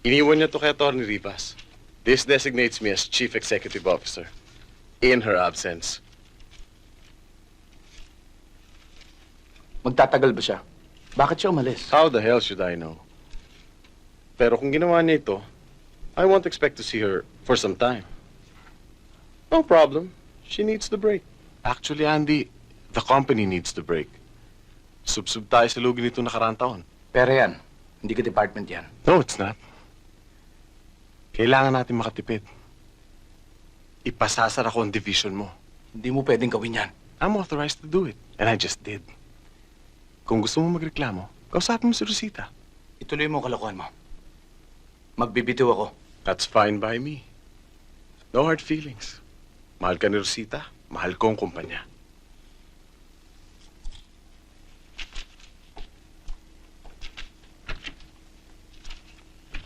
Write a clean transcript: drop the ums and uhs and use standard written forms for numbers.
Iniwan niya to kay Atty. Rivas. This designates me as Chief Executive Officer. In her absence. Magtatagal ba siya? Bakit siya umalis? How the hell should I know? Pero kung ginawa niya ito, I won't expect to see her for some time. No problem. She needs the break. Actually, Andy, the company needs the break. Sub-sub tayo sa lugi nito nakaraang taon. Pero yan, hindi ka department yan. No, it's not. Kailangan natin makatipid. Ipasasara ko ang division mo. Hindi mo pwedeng gawin yan. I'm authorized to do it. And I just did. Kung gusto mo magreklamo, kausapin mo si Rosita. Ituloy mo ang kalokohan mo. Magbibitiw ako. That's fine by me. No hard feelings. Mahal ka ni Rosita, mahal ko ang kumpanya.